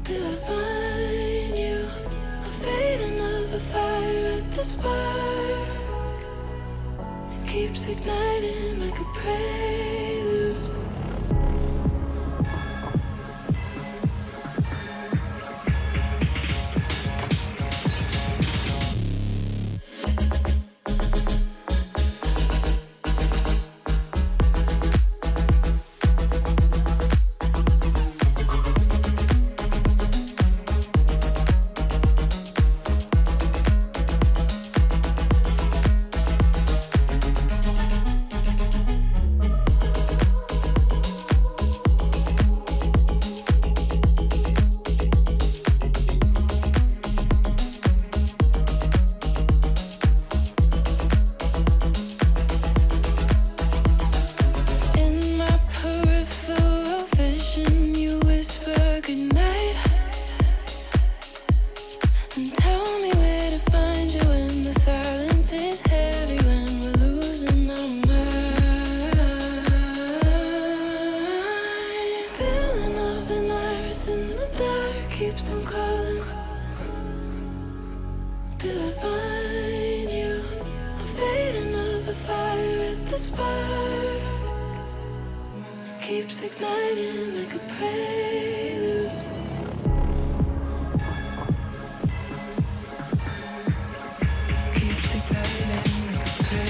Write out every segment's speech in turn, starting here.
Till I find you, a fading of a fire at the spark keeps igniting like a prelude. Keeps igniting like a prelude. Keeps igniting like a prelude.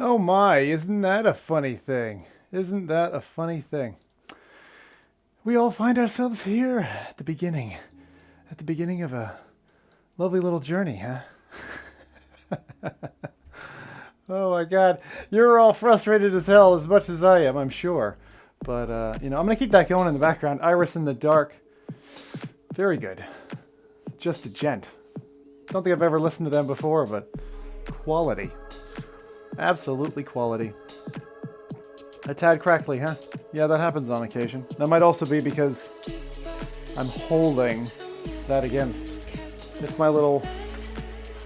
Oh my, isn't that a funny thing? Isn't that a funny thing? We all find ourselves here at the beginning of a lovely little journey, huh? Oh my God, you're all frustrated as hell, as much as I am, I'm sure. But, I'm going to keep that going in the background. Iris in the Dark. Very good. It's just a gent. Don't think I've ever listened to them before, but quality. Absolutely quality. A tad crackly, huh? Yeah, that happens on occasion. That might also be because I'm holding that against. It's my little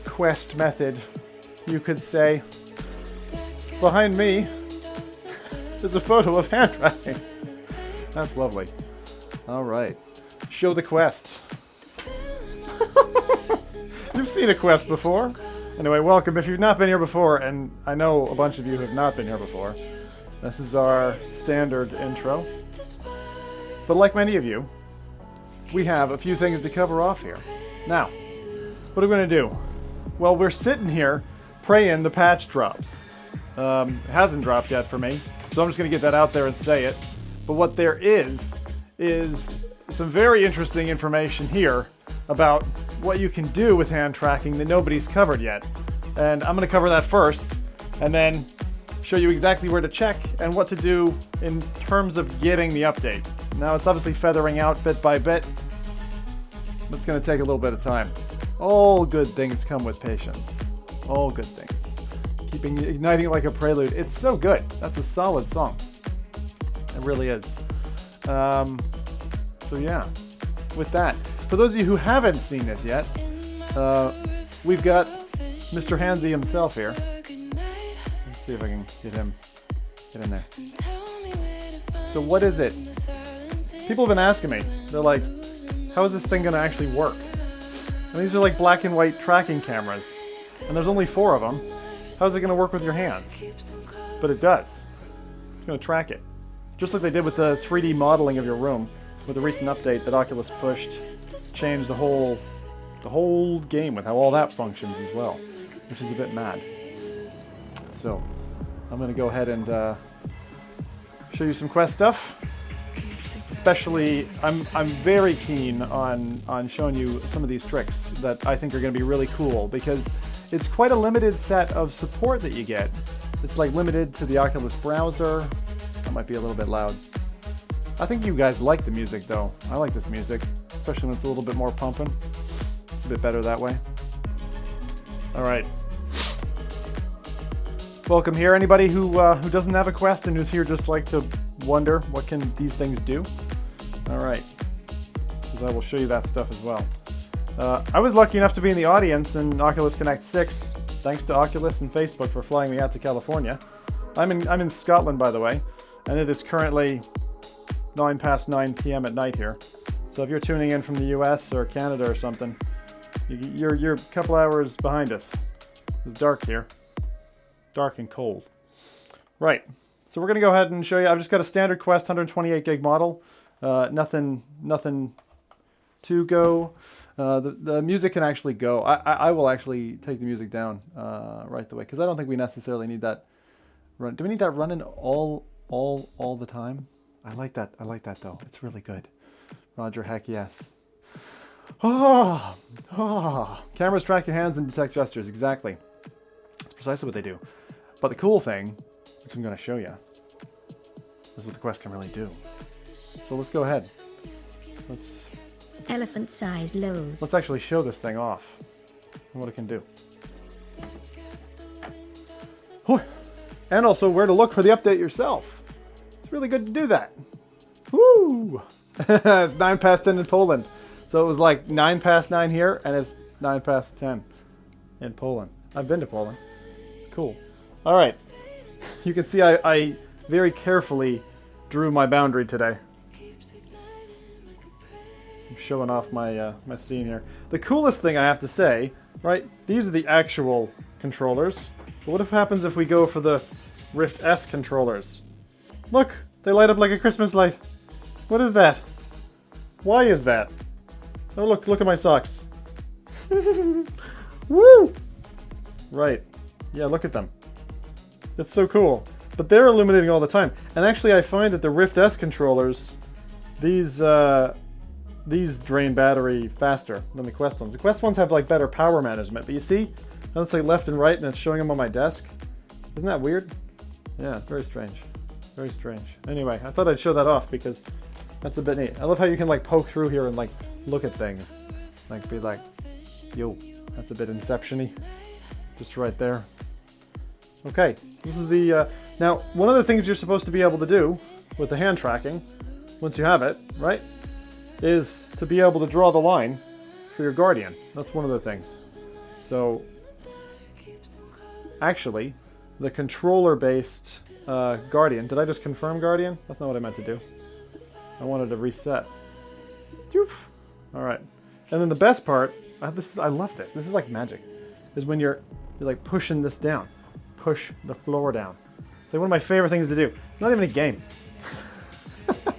Quest method, you could say. Behind me is a photo of hand tracking. That's lovely. All right. Show the Quest. You've seen a Quest before. Anyway, welcome. If you've not been here before, and I know a bunch of you have not been here before, this is our standard intro. But like many of you, we have a few things to cover off here. Now, what are we going to do? Well, we're sitting here praying the patch drops. It hasn't dropped yet for me, so I'm just going to get that out there and say it. But what there is some very interesting information here about what you can do with hand tracking that nobody's covered yet. And I'm going to cover that first, and then show you exactly where to check and what to do in terms of getting the update. Now, it's obviously feathering out bit by bit. It's going to take a little bit of time. All good things come with patience. All good things. Keeping igniting like a prelude. It's so good. That's a solid song. It really is. So yeah, with that, for those of you who haven't seen this yet, we've got Mr. Hansy himself here. Let's see if I can get in there. So what is it? People have been asking me. They're like, how is this thing going to actually work? And these are like black and white tracking cameras. And there's only 4 of them. How's it going to work with your hands? But it does. It's going to track it. Just like they did with the 3D modeling of your room with the recent update that Oculus pushed. Changed the whole the whole game with how all that functions as well, which is a bit mad. So I'm going to go ahead and show you some Quest stuff. Especially, I'm very keen on showing you some of these tricks that I think are going to be really cool, because it's quite a limited set of support that you get. It's like limited to the Oculus browser. That might be a little bit loud. I think you guys like the music though. I like this music, especially when it's a little bit more pumping. It's a bit better that way. All right. Welcome here, anybody who doesn't have a Quest and who's here just like to wonder what can these things do. All right, because I will show you that stuff as well. I was lucky enough to be in the audience in Oculus Connect 6, thanks to Oculus and Facebook for flying me out to California. I'm in Scotland, by the way, and it is currently 9 p.m. at night here. So if you're tuning in from the US or Canada or something, you're a couple hours behind us. It's dark here. Dark and cold. Right, so we're going to go ahead and show you. I've just got a standard Quest 128 gig model. Nothing to go. The music can actually go. I will actually take the music down right the way, because I don't think we necessarily need that run. Do we need that running all the time? I like that though. It's really good. Roger, heck yes. Cameras track your hands and detect gestures. Exactly. That's precisely what they do. But the cool thing, which I'm going to show you, is what the Quest can really do. So let's go ahead. Elephant-sized lows. Let's actually show this thing off and what it can do. And also where to look for the update yourself. It's really good to do that. Woo! It's 9 past 10 in Poland. So it was like 9 past 9 here, and it's 9 past 10 in Poland. I've been to Poland. Cool. All right. You can see I very carefully drew my boundary today. I'm showing off my my scene here. The coolest thing I have to say, right? These are the actual controllers. But what happens if we go for the Rift S controllers? Look, they light up like a Christmas light. What is that? Why is that? Oh, look at my socks. Woo! Right. Yeah, look at them. It's so cool. But they're illuminating all the time. And actually, I find that the Rift S controllers, these drain battery faster than the Quest ones. The Quest ones have like better power management, but you see, that's like left and right, and it's showing them on my desk. Isn't that weird? Yeah, it's very strange. Very strange. Anyway, I thought I'd show that off because that's a bit neat. I love how you can like poke through here and like look at things. Like be like, yo, that's a bit Inception-y. Just right there. Okay, this is the, now one of the things you're supposed to be able to do with the hand tracking, once you have it, right, is to be able to draw the line for your Guardian. That's one of the things. So, actually, the controller-based Guardian, did I just confirm Guardian? That's not what I meant to do. I wanted to reset. Alright. And then the best part, I love this. This is like magic. Is when you're like pushing this down. Push the floor down. It's like one of my favorite things to do. It's not even a game.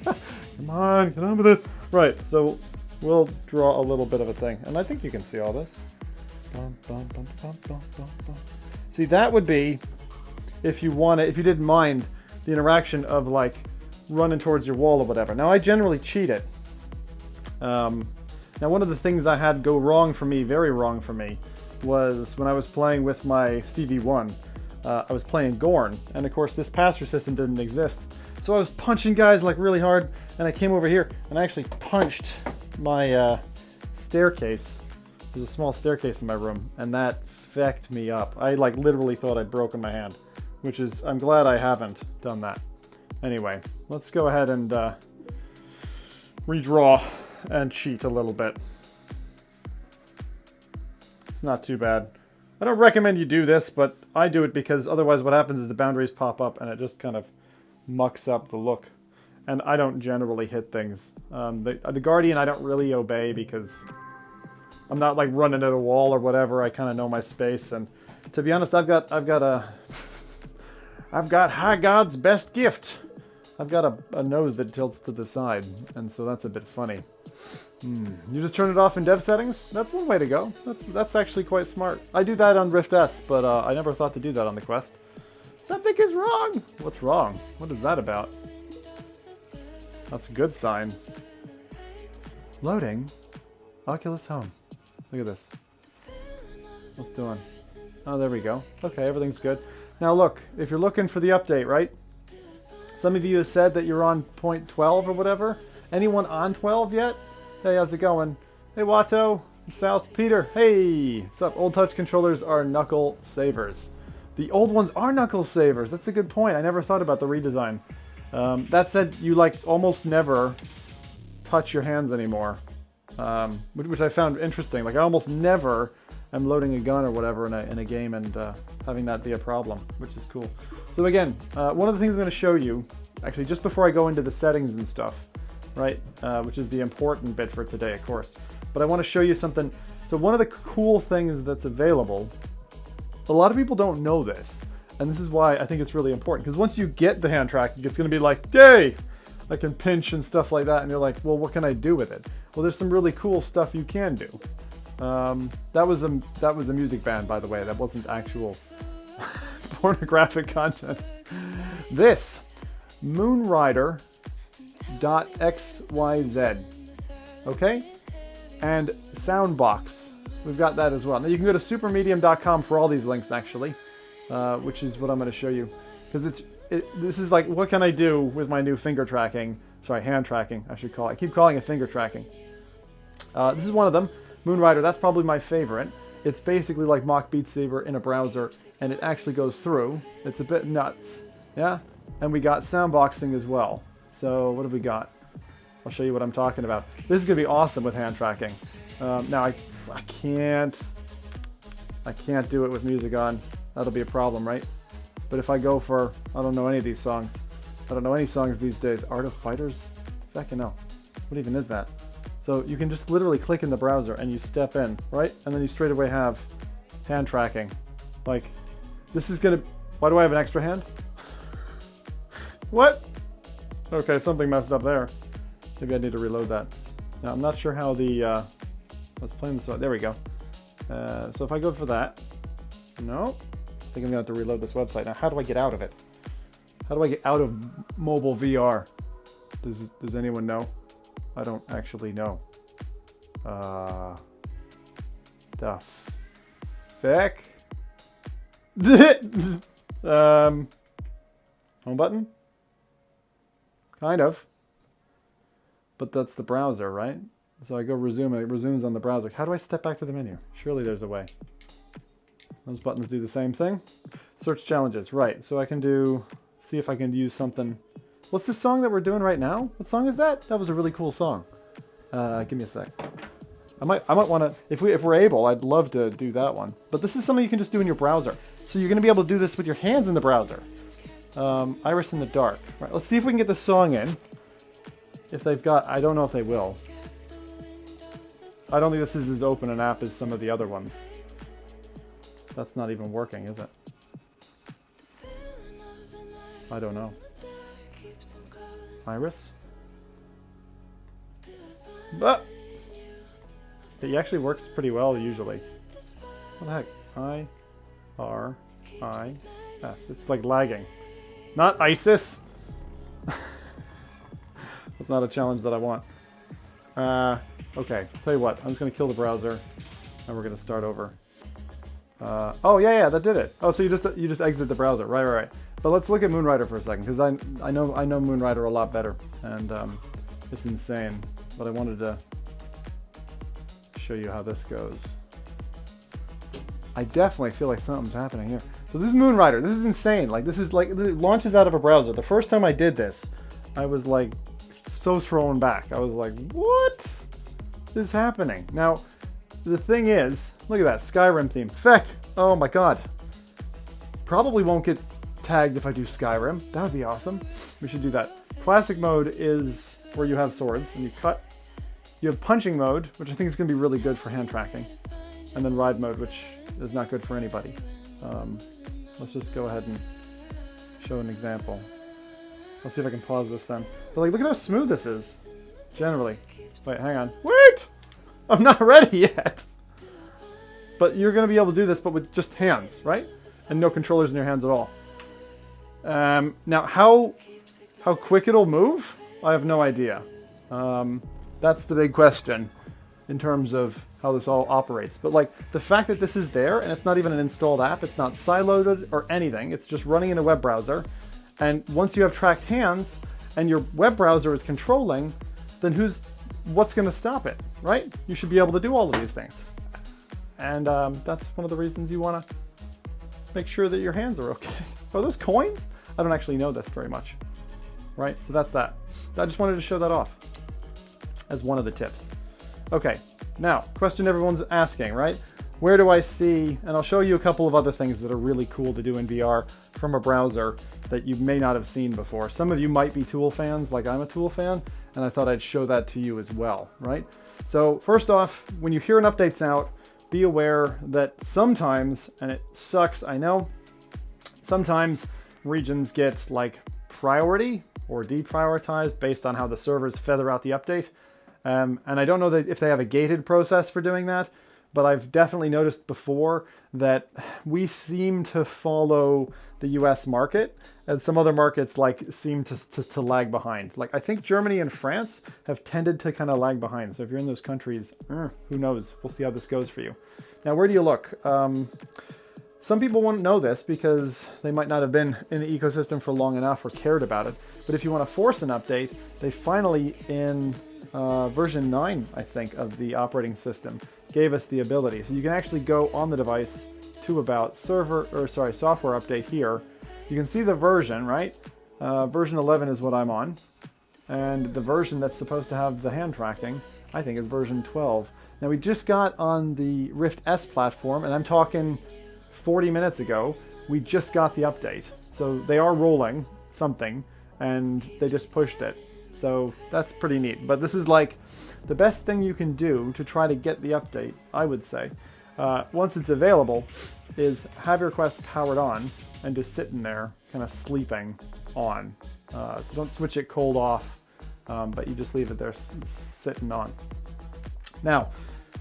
Come on, get on with it. Right, so we'll draw a little bit of a thing. And I think you can see all this. See, that would be if you didn't mind the interaction of like running towards your wall or whatever. Now I generally cheat it. Now one of the things I had go wrong for me, very wrong for me, was when I was playing with my CV1. I was playing Gorn, and of course this pass-through system didn't exist. So I was punching guys like really hard, and I came over here and I actually punched my staircase. There's a small staircase in my room, and that fecked me up. I like literally thought I'd broken my hand, which is, I'm glad I haven't done that. Anyway, let's go ahead and redraw and cheat a little bit. It's not too bad. I don't recommend you do this, but I do it because otherwise what happens is the boundaries pop up and it just kind of mucks up the look. And I don't generally hit things. The Guardian I don't really obey because I'm not like running at a wall or whatever. I kind of know my space, and to be honest, I've got High God's best gift. I've got a nose that tilts to the side, and so that's a bit funny. You just turn it off in dev settings? That's one way to go. That's actually quite smart. I do that on Rift S, but I never thought to do that on the Quest. Something is wrong! What's wrong? What is that about? That's a good sign. Loading. Oculus Home. Look at this. What's it doing? Oh, there we go. Okay, everything's good. Now look, if you're looking for the update, right? Some of you have said that you're on point 12 or whatever. Anyone on 12 yet? Hey, how's it going? Hey, Watto. South Peter. Hey! What's up? Old touch controllers are knuckle savers. The old ones are knuckle savers. That's a good point. I never thought about the redesign. That said, you like almost never touch your hands anymore. Which I found interesting. Like I almost never am loading a gun or whatever in a game and having that be a problem, which is cool. So again, one of the things I'm going to show you, actually just before I go into the settings and stuff, right, which is the important bit for today, of course. But I want to show you something. So one of the cool things that's available, a lot of people don't know this, and this is why I think it's really important, because once you get the hand tracking, it's going to be like, yay! I can pinch and stuff like that, and you're like, well, what can I do with it? Well, there's some really cool stuff you can do. That was a music band, by the way. That wasn't actual pornographic content. This Moonrider.xyz. Okay? And Soundbox. We've got that as well. Now you can go to supermedium.com for all these links, actually, which is what I'm going to show you. Because this is like, what can I do with my new finger tracking? Sorry, hand tracking, I should call it. I keep calling it finger tracking. This is one of them. Moonrider, that's probably my favorite. It's basically like mock Beat Saber in a browser, and it actually goes through. It's a bit nuts. Yeah? And we got soundboxing as well. So what have we got? I'll show you what I'm talking about. This is going to be awesome with hand tracking. Now I can't do it with music on. That'll be a problem, right? But if I go for, I don't know any of these songs. I don't know any songs these days. Art of Fighters? Second, no. What even is that? So you can just literally click in the browser and you step in, right? And then you straight away have hand tracking. Like, this is gonna, why do I have an extra hand? What? Okay, something messed up there. Maybe I need to reload that. Now, I'm not sure how the, let's play this out. There we go. So if I go for that, no, I think I'm gonna have to reload this website. Now, how do I get out of it? How do I get out of mobile VR? Does anyone know? I don't actually know. The feck? Home button? Kind of. But that's the browser, right? So I go resume, and it resumes on the browser. How do I step back to the menu? Surely there's a way. Those buttons do the same thing. Search challenges, right. So I can do, see if I can use something. What's the song that we're doing right now? What song is that? That was a really cool song. Give me a sec. I might want to, if we're able, I'd love to do that one. But this is something you can just do in your browser. So you're going to be able to do this with your hands in the browser. Iris in the Dark. Right, let's see if we can get this song in. If they've got, I don't know if they will. I don't think this is as open an app as some of the other ones. That's not even working, is it? I don't know. Iris? But it actually works pretty well usually. What the heck? I-R-I-S. It's like lagging. Not ISIS! That's not a challenge that I want. Okay, tell you what, I'm just going to kill the browser and we're going to start over. Oh yeah, that did it. Oh, so you just exit the browser. Right. But let's look at Moonrider for a second, because I know Moonrider a lot better, and it's insane. But I wanted to show you how this goes. I definitely feel like something's happening here. So this is Moonrider. This is insane. Like, this is like, it launches out of a browser. The first time I did this, I was like so thrown back. I was like, what is happening? Now, the thing is, look at that Skyrim theme. Feck! Oh my god. Probably won't get tagged if I do Skyrim. That would be awesome. We should do that. Classic mode is where you have swords and you cut. You have punching mode, which I think is going to be really good for hand tracking. And then ride mode, which is not good for anybody. Let's just go ahead and show an example. Let's see if I can pause this then. But like, look at how smooth this is. Generally. Wait, hang on. Wait! I'm not ready yet. But you're going to be able to do this, but with just hands, right? And no controllers in your hands at all. Now, how quick it'll move? I have no idea. That's the big question in terms of how this all operates. But like the fact that this is there and it's not even an installed app, it's not siloed or anything. It's just running in a web browser. And once you have tracked hands and your web browser is controlling, then what's going to stop it, right? You should be able to do all of these things. And that's one of the reasons you want to make sure that your hands are okay. Are those coins? I don't actually know this very much, right? So that's that. I just wanted to show that off as one of the tips. Okay, now, question everyone's asking, right? Where do I see, and I'll show you a couple of other things that are really cool to do in VR from a browser that you may not have seen before. Some of you might be Tool fans, like I'm a Tool fan, and I thought I'd show that to you as well, right? So first off, when you hear an update's out, be aware that sometimes, and it sucks, I know, sometimes regions get like priority or deprioritized based on how the servers feather out the update. And I don't know if they have a gated process for doing that, but I've definitely noticed before that we seem to follow the US market, and some other markets like seem to lag behind. Like I think Germany and France have tended to kind of lag behind. So if you're in those countries, who knows? We'll see how this goes for you. Now, where do you look? Some people won't know this because they might not have been in the ecosystem for long enough or cared about it. But if you want to force an update, they finally in version 9, I think, of the operating system gave us the ability. So you can actually go on the device to about software update here. You can see the version, right? Version 11 is what I'm on. And the version that's supposed to have the hand tracking, I think, is version 12. Now we just got on the Rift S platform, and I'm talking 40 minutes ago, we just got the update. So they are rolling something, and they just pushed it. So that's pretty neat. But this is like the best thing you can do to try to get the update, I would say. Once it's available, is have your Quest powered on and just sitting there, kind of sleeping on. So don't switch it cold off, but you just leave it there sitting on. Now,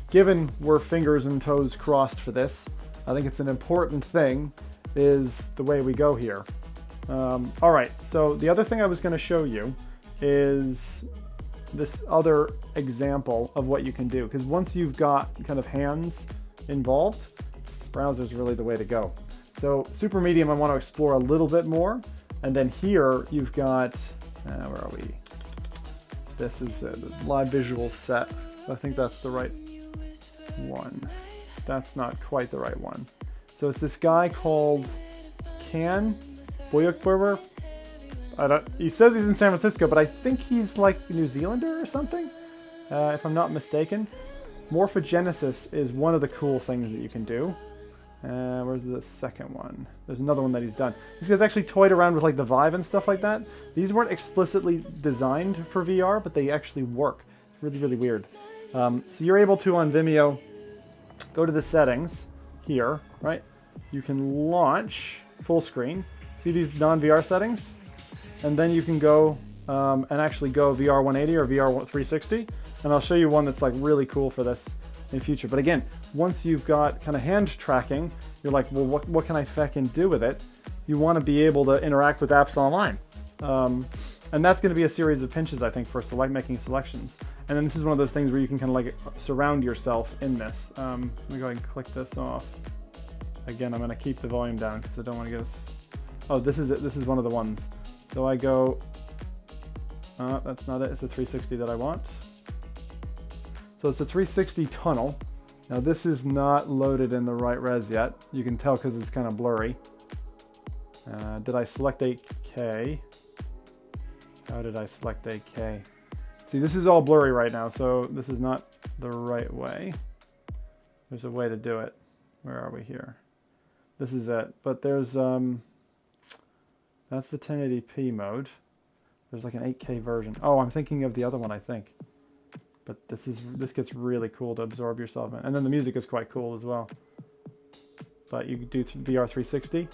given we're fingers and toes crossed for this, I think it's an important thing is the way we go here. All right, so the other thing I was going to show you is this other example of what you can do. Because once you've got kind of hands involved, browser's really the way to go. So super medium, I want to explore a little bit more. And then here you've got, where are we? This is a live visual set. I think that's the right one. That's not quite the right one. So it's this guy called Can Boyukberber. He says he's in San Francisco, but I think he's like a New Zealander or something, if I'm not mistaken. Morphogenesis is one of the cool things that you can do. Where's the second one? There's another one that he's done. These guys actually toyed around with like the Vive and stuff like that. These weren't explicitly designed for VR, but they actually work. It's really, really weird. So you're able to, on Vimeo, go to the settings here, right? You can launch full screen. See these non-VR settings? And then you can go and actually go VR 180 or VR 360. And I'll show you one that's like really cool for this in future. But again, once you've got kind of hand tracking, you're like, well, what can I feckin' do with it? You want to be able to interact with apps online. And that's going to be a series of pinches, I think, for making selections. And then this is one of those things where you can kind of like surround yourself in this. Let me go ahead and click this off. Again, I'm going to keep the volume down because I don't want to get us... Oh, this is it. This is one of the ones. So I go... that's not it. It's a 360 that I want. So it's a 360 tunnel. Now this is not loaded in the right res yet. You can tell because it's kind of blurry. Did I select 8K? How did I select 8K? See, this is all blurry right now, so this is not the right way. There's a way to do it. Where are we here? This is it. But there's, that's the 1080p mode. There's like an 8K version. Oh, I'm thinking of the other one, I think. But this gets really cool to absorb yourself in. And then the music is quite cool as well. But you do VR 360.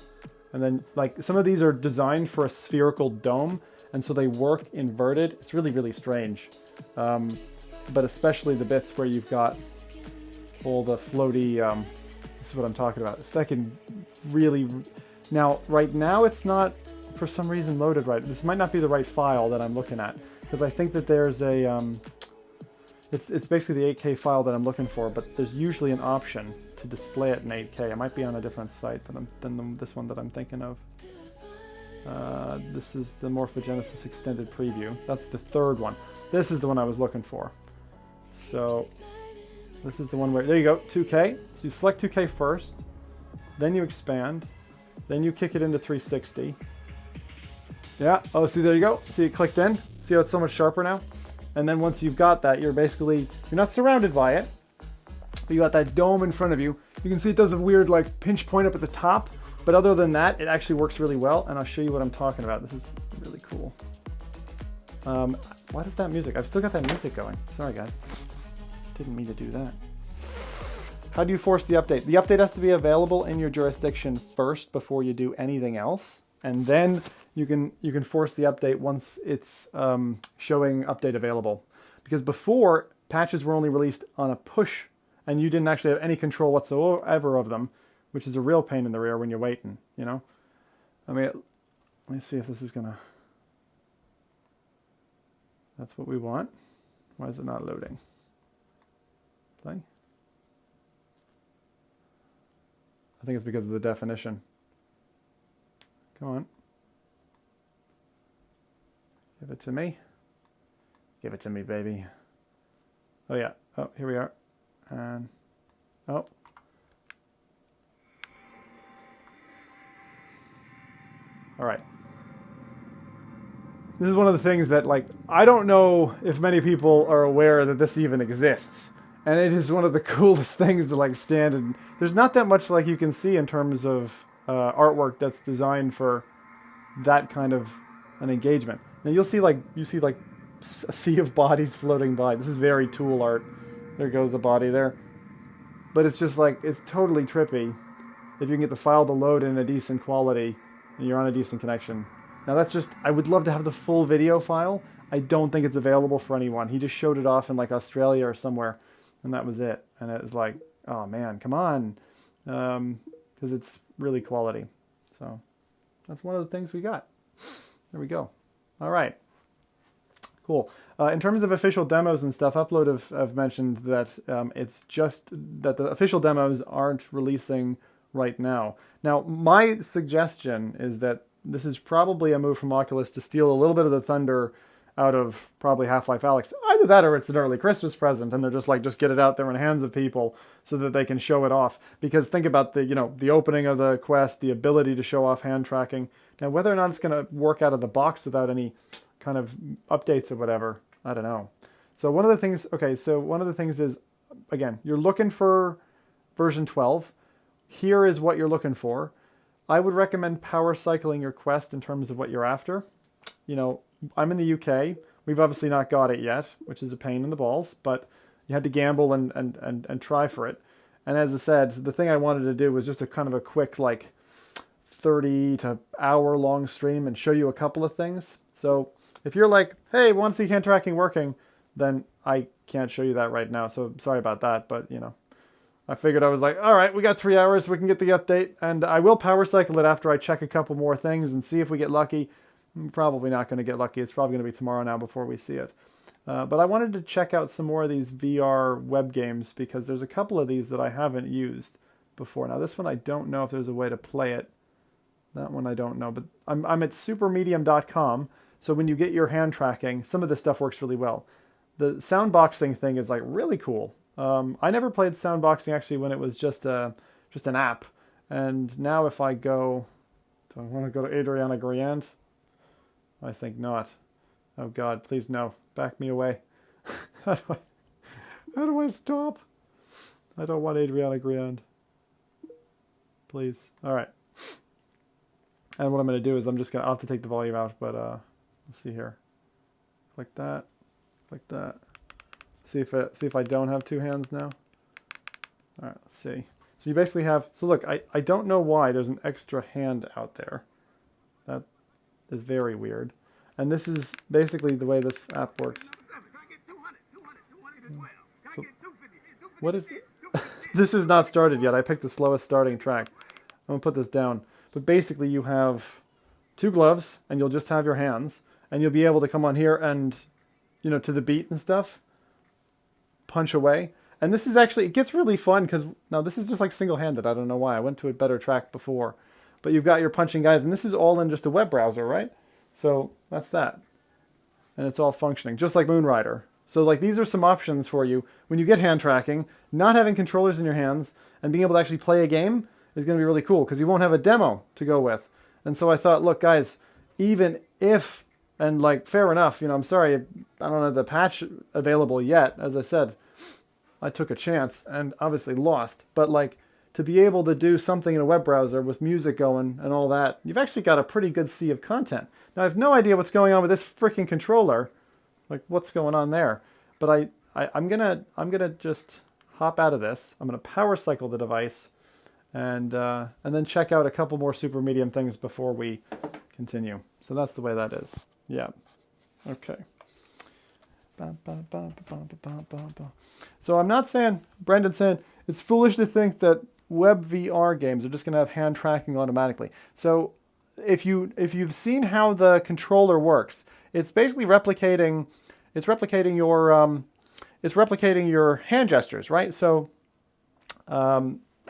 And then, like, some of these are designed for a spherical dome, and so they work inverted. It's really, really strange. but especially the bits where you've got all the floaty, this is what I'm talking about. If that can really, now, right now it's not, for some reason, loaded right. This might not be the right file that I'm looking at, because I think that there's a, it's basically the 8K file that I'm looking for, but there's usually an option to display it in 8K. It might be on a different site than this one that I'm thinking of. This is the Morphogenesis Extended Preview. That's the third one. This is the one I was looking for. So this is the one where, there you go, 2K. So you select 2K first, then you expand, then you kick it into 360. Yeah, oh, see, there you go. See, it clicked in. See how it's so much sharper now? And then once you've got that, you're not surrounded by it, but you got that dome in front of you. You can see it does a weird like pinch point up at the top, but other than that, it actually works really well, and I'll show you what I'm talking about. This is really cool. Why does that music? I've still got that music going. Sorry, guys. Didn't mean to do that. How do you force the update? The update has to be available in your jurisdiction first before you do anything else, and then you can force the update once it's showing update available. Because before, patches were only released on a push, and you didn't actually have any control whatsoever of them, which is a real pain in the rear when you're waiting, you know? I mean, let me see if this is gonna... That's what we want. Why is it not loading? Play? I think it's because of the definition. Come on. Give it to me. Give it to me, baby. Oh, yeah. Oh, here we are. And... Oh. All right. This is one of the things that, like, I don't know if many people are aware that this even exists. And it is one of the coolest things to, like, stand and... There's not that much, like, you can see in terms of artwork that's designed for that kind of an engagement. Now, you see, like, a sea of bodies floating by. This is very Tool art. There goes the body there. But it's just, like, it's totally trippy if you can get the file to load in a decent quality and you're on a decent connection. Now that's just, I would love to have the full video file. I don't think it's available for anyone. He just showed it off in like Australia or somewhere, and that was it. And it was like, oh man, come on. Because it's really quality. So that's one of the things we got. There we go. All right. Cool. In terms of official demos and stuff, Upload have mentioned that it's just that the official demos aren't releasing right now. Now, my suggestion is that this is probably a move from Oculus to steal a little bit of the thunder out of probably Half-Life Alyx. Either that or it's an early Christmas present and they're just like, just get it out there in the hands of people so that they can show it off. Because think about the, you know, the opening of the Quest, the ability to show off hand tracking. Now, whether or not it's going to work out of the box without any kind of updates or whatever, I don't know. So one of the things, okay, so one of the things is, again, you're looking for version 12. Here is what you're looking for. I would recommend power cycling your Quest in terms of what you're after. You know, I'm in the UK. We've obviously not got it yet, which is a pain in the balls, but you had to gamble and try for it. And as I said, the thing I wanted to do was just a kind of a quick, like, 30 to hour long stream and show you a couple of things. So if you're like, hey, want to see hand tracking working, then I can't show you that right now. So sorry about that, but, you know. I figured I was like, all right, we got 3 hours, we can get the update, and I will power cycle it after I check a couple more things and see if we get lucky. I'm probably not going to get lucky. It's probably going to be tomorrow now before we see it. But I wanted to check out some more of these VR web games because there's a couple of these that I haven't used before. Now this one I don't know if there's a way to play it. That one I don't know, but I'm at supermedium.com, so when you get your hand tracking, some of this stuff works really well. The soundboxing thing is like really cool. I never played soundboxing actually when it was just an app, and now if I go, do I want to go to Adriana Grande? I think not. Oh God, please no, back me away. How do I stop? I don't want Adriana Grande. Please. All right. And what I'm going to do is I'll have to take the volume out, but let's see here. Like that, like that. See if I don't have two hands now. All right, let's see. So you basically have, so look, I don't know why there's an extra hand out there. That is very weird. And this is basically the way this app works. So, what is it? This is not started yet. I picked the slowest starting track. I'm going to put this down. But basically you have 2 gloves, and you'll just have your hands, and you'll be able to come on here and, you know, to the beat and stuff, punch away. And this is actually, it gets really fun because now this is just like single-handed. I don't know why. I went to a better track before. But you've got your punching guys, and this is all in just a web browser, right? So that's that. And it's all functioning, just like Moonrider. So like these are some options for you when you get hand tracking. Not having controllers in your hands and being able to actually play a game is going to be really cool because you won't have a demo to go with. And so I thought, look, guys, even if, and like, fair enough, you know, I'm sorry, I don't have the patch available yet. As I said, I took a chance and obviously lost. But like, to be able to do something in a web browser with music going and all that, you've actually got a pretty good sea of content. Now, I have no idea what's going on with this freaking controller, like what's going on there. But I'm gonna just hop out of this. I'm gonna power cycle the device, and then check out a couple more super medium things before we continue. So that's the way that is. Yeah. Okay. So I'm not saying, Brendan's saying, it's foolish to think that web VR games are just going to have hand tracking automatically. So if you've seen how the controller works, it's basically replicating your hand gestures, right? So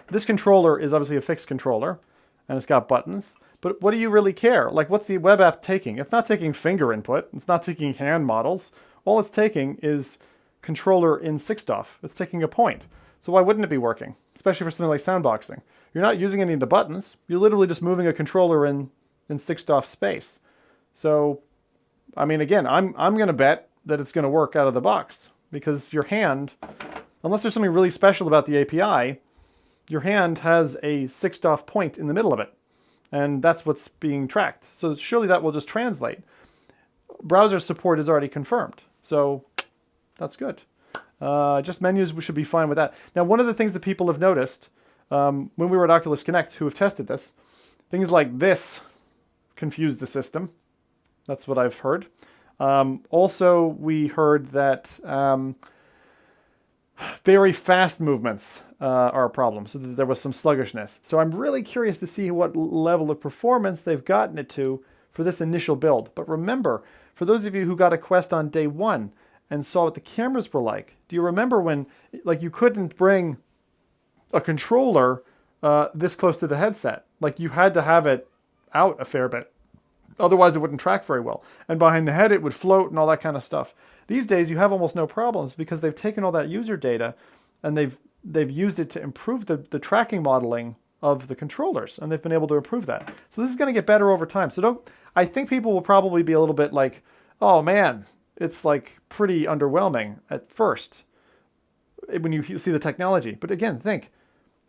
this controller is obviously a fixed controller, and it's got buttons. But what do you really care? Like, what's the web app taking? It's not taking finger input. It's not taking hand models. All it's taking is controller in 6DoF. It's taking a point. So why wouldn't it be working? Especially for something like soundboxing. You're not using any of the buttons. You're literally just moving a controller in 6DoF space. So, I mean, again, I'm going to bet that it's going to work out of the box. Because your hand, unless there's something really special about the API, your hand has a 6DoF point in the middle of it. And that's what's being tracked. So surely that will just translate. Browser support is already confirmed. So that's good. Just menus, we should be fine with that. Now, one of the things that people have noticed when we were at Oculus Connect, who have tested this, things like this confuse the system. That's what I've heard. Also, we heard that very fast movements are a problem, so that there was some sluggishness. So I'm really curious to see what level of performance they've gotten it to for this initial build. But remember, for those of you who got a Quest on day one and saw what the cameras were like, do you remember when, like, you couldn't bring a controller this close to the headset? Like, you had to have it out a fair bit. Otherwise, it wouldn't track very well. And behind the head, it would float and all that kind of stuff. These days, you have almost no problems because they've taken all that user data and they've used it to improve the tracking modeling of the controllers, and they've been able to improve that. So this is going to get better over time. So I think people will probably be a little bit like, oh man, it's like pretty underwhelming at first when you see the technology. But again, think,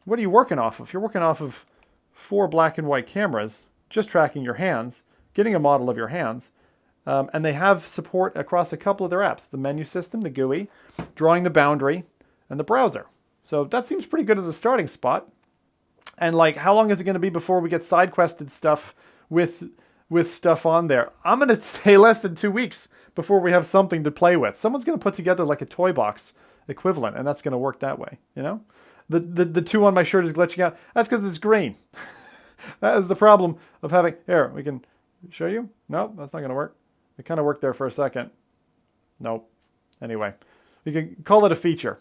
what are you working off of? You're working off of 4 black and white cameras, just tracking your hands, getting a model of your hands, and they have support across a couple of their apps, the menu system, the GUI, drawing the boundary, and the browser. So that seems pretty good as a starting spot. And like, how long is it going to be before we get side-quested stuff with stuff on there? I'm going to say less than 2 weeks before we have something to play with. Someone's going to put together like a toy box equivalent, and that's going to work that way, you know? The 2 on my shirt is glitching out. That's because it's green. That is the problem of having... Here, we can show you. Nope, that's not going to work. It kind of worked there for a second. Nope. Anyway, we can call it a feature.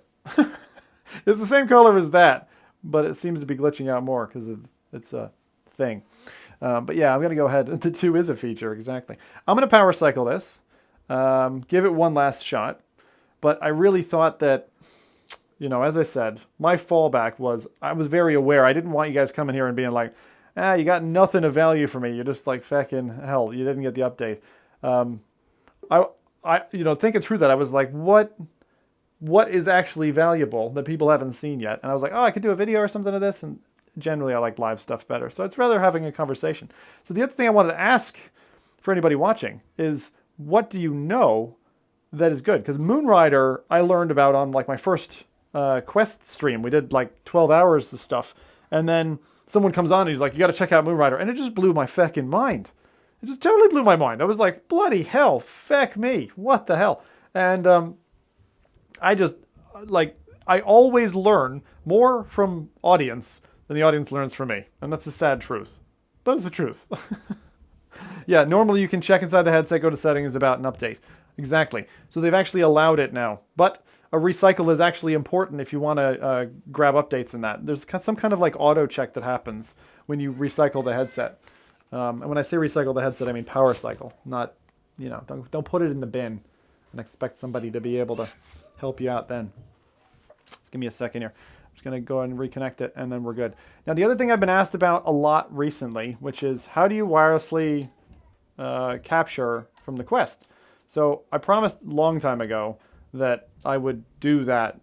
It's the same color as that, but it seems to be glitching out more because it's a thing. But yeah, I'm going to go ahead. The 2 is a feature, exactly. I'm going to power cycle this, give it one last shot. But I really thought that, you know, as I said, my fallback was, I was very aware. I didn't want you guys coming here and being like, you got nothing of value for me. You're just like, feckin' hell, you didn't get the update. I you know, thinking through that, I was like, what is actually valuable that people haven't seen yet? And I was like, I could do a video or something of this. And generally, I like live stuff better. So it's rather having a conversation. So the other thing I wanted to ask for anybody watching is, what do you know that is good? Because Moonrider, I learned about on like my first Quest stream. We did like 12 hours of stuff. And then someone comes on and he's like, you got to check out Moonrider. And it just blew my feckin' mind. It just totally blew my mind. I was like, bloody hell, feck me. What the hell? And I just, like, I always learn more from audience than the audience learns from me. And that's a sad truth. But it's the truth. Yeah, normally you can check inside the headset, go to settings, about an update. Exactly. So they've actually allowed it now. But a recycle is actually important if you want to grab updates in that. There's some kind of like auto check that happens when you recycle the headset. And when I say recycle the headset, I mean power cycle. Not, you know, don't put it in the bin and expect somebody to be able to help you out then. Give me a second here. I'm just going to go ahead and reconnect it, and then we're good. Now, the other thing I've been asked about a lot recently, which is how do you wirelessly capture from the Quest? So I promised a long time ago that I would do that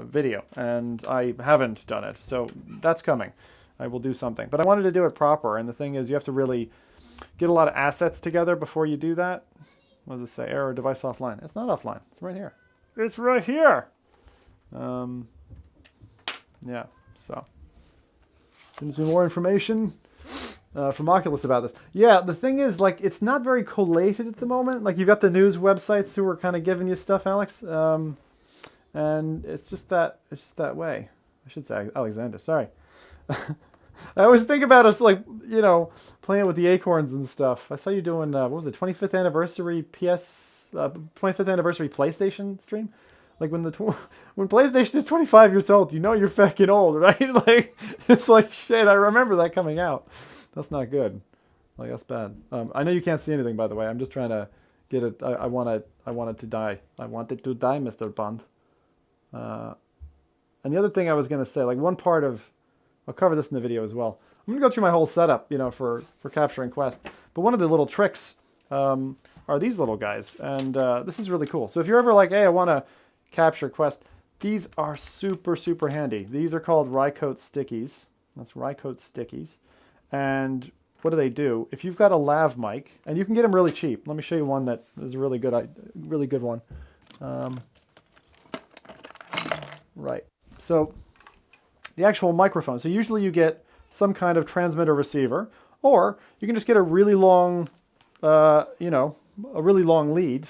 video, and I haven't done it. So that's coming. I will do something. But I wanted to do it proper, and the thing is you have to really get a lot of assets together before you do that. What does it say? Error, device offline. It's not offline. It's right here. It's right here. Yeah, so there's more information from Oculus about this. Yeah, the thing is, like, it's not very collated at the moment. Like, you've got the news websites who are kind of giving you stuff, Alex, and it's just that way. I should say Alexander. Sorry. I always think about us, like, you know, playing with the acorns and stuff. I saw you doing what was it, 25th anniversary 25th anniversary PlayStation stream. Like when when PlayStation is 25 years old, you know you're fucking old, right? Like, it's like, shit, I remember that coming out. That's not good. Like, that's bad. I know you can't see anything, by the way. I'm just trying to get it. I want it to die. I want it to die, Mr. Bond. And the other thing I was going to say, like, one part of, I'll cover this in the video as well. I'm going to go through my whole setup, you know, for capturing Quest. But one of the little tricks are these little guys. And this is really cool. So if you're ever like, hey, I want to capture Quest, these are super, super handy. These are called Rycote Stickies. That's Rycote Stickies. And what do? If you've got a lav mic, and you can get them really cheap. Let me show you one that is a really good one. Right. So the actual microphone. So usually you get some kind of transmitter receiver, or you can just get a really long, you know, a really long lead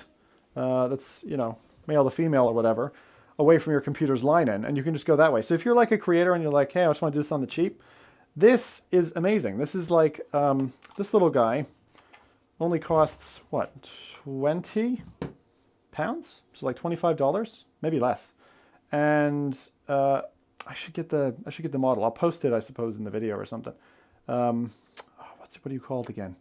that's, you know, male to female or whatever, away from your computer's line in, and you can just go that way. So if you're like a creator and you're like, hey, I just want to do this on the cheap, this is amazing. This is like, this little guy only costs, what, 20 pounds? So like $25, maybe less. And I should get the model. I'll post it, I suppose, in the video or something. What do you call it again?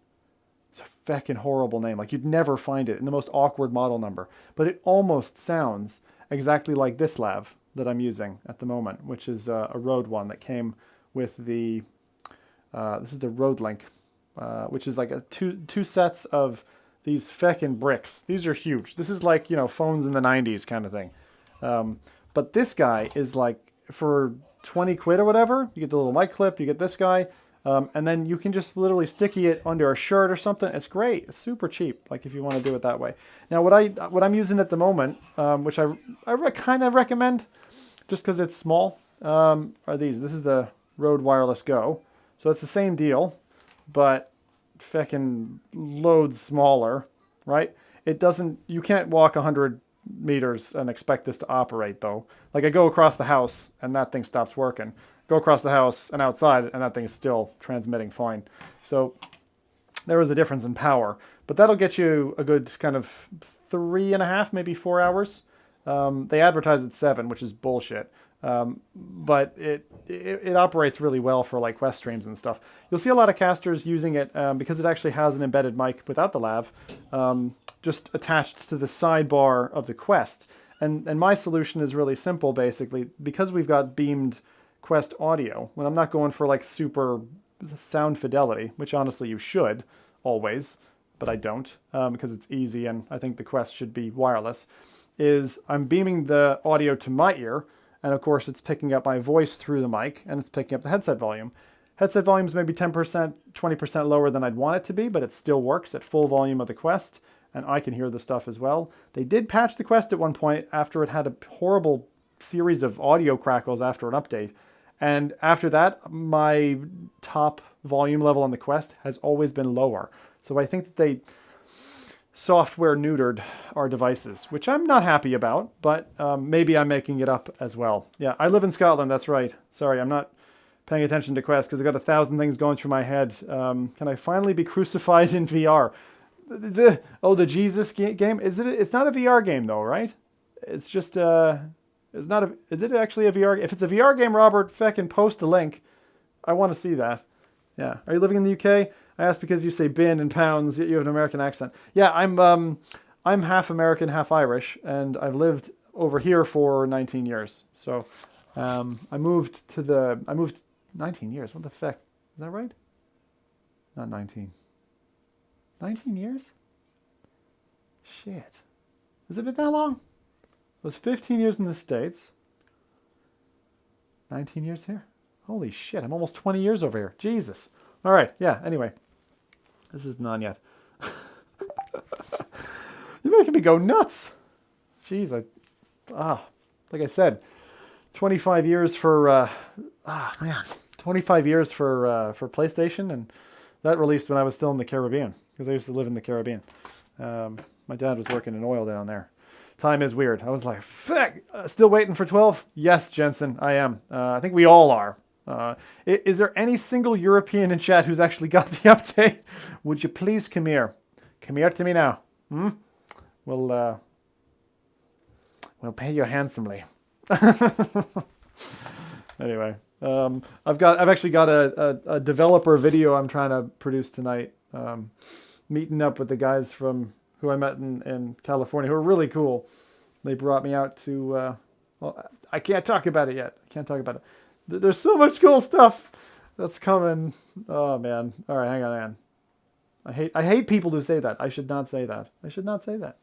It's a feckin' horrible name. Like, you'd never find it in the most awkward model number. But it almost sounds exactly like this lav that I'm using at the moment, which is a Rode one that came with the, this is the Rode Link, which is like two sets of these feckin' bricks. These are huge. This is like, you know, phones in the 90s kind of thing. But this guy is like, for 20 quid or whatever, you get the little mic clip, you get this guy, and then you can just literally sticky it under a shirt or something. It's great. It's super cheap, like if you want to do it that way. Now, what I'm using at the moment, which I kind of recommend, just because it's small, are these. This is the Rode Wireless Go. So it's the same deal, but feckin' loads smaller, right? It doesn't, you can't walk 100 meters and expect this to operate, though. Like, I go across the house and that thing stops working. Go across the house and outside and that thing is still transmitting fine. So there is a difference in power, but that'll get you a good kind of 3.5, maybe 4 hours. They advertise at 7, which is bullshit. But it operates really well for like Quest streams and stuff. You'll see a lot of casters using it because it actually has an embedded mic without the lav, just attached to the sidebar of the Quest. And my solution is really simple, basically. Because we've got beamed Quest audio, when I'm not going for like super sound fidelity, which honestly you should always, but I don't, because it's easy and I think the Quest should be wireless, is I'm beaming the audio to my ear, and of course it's picking up my voice through the mic, and it's picking up the headset volume. Headset volume is maybe 10%, 20% lower than I'd want it to be, but it still works at full volume of the Quest, and I can hear the stuff as well. They did patch the Quest at one point after it had a horrible series of audio crackles after an update. And after that, my top volume level on the Quest has always been lower. So I think that they software neutered our devices, which I'm not happy about, but maybe I'm making it up as well. Yeah, I live in Scotland, that's right. Sorry, I'm not paying attention to Quest because I've got 1,000 things going through my head. Can I finally be crucified in VR? The Jesus game? It's not a VR game though, right? It's just it's not a. Is it actually a VR? If it's a VR game, Robert, feckin' post the link. I want to see that. Yeah. Are you living in the UK? I asked because you say bin and pounds. Yet you have an American accent. Yeah, I'm half American, half Irish, and I've lived over here for 19 years. So, I moved 19 years. What the feck? Is that right? Not 19. 19 years? Shit. Has it been that long? It was 15 years in the States. 19 years here. Holy shit, I'm almost 20 years over here. Jesus. All right, yeah, anyway. This is none yet. You're making me go nuts. Jeez, like I said, 25 years for, 25 years for PlayStation, and that released when I was still in the Caribbean, because I used to live in the Caribbean. My dad was working in oil down there. Time is weird. I was like, fuck, still waiting for 12? Yes, Jensen, I am. I think we all are. Is there any single European in chat who's actually got the update? Would you please come here? Come here to me now. We'll pay you handsomely. Anyway, I've actually got a developer video I'm trying to produce tonight. Meeting up with the guys from who I met in California, who are really cool. They brought me out to. I can't talk about it yet. I can't talk about it. There's so much cool stuff that's coming. Oh man! All right, hang on, man. I hate people who say that. I should not say that. I should not say that.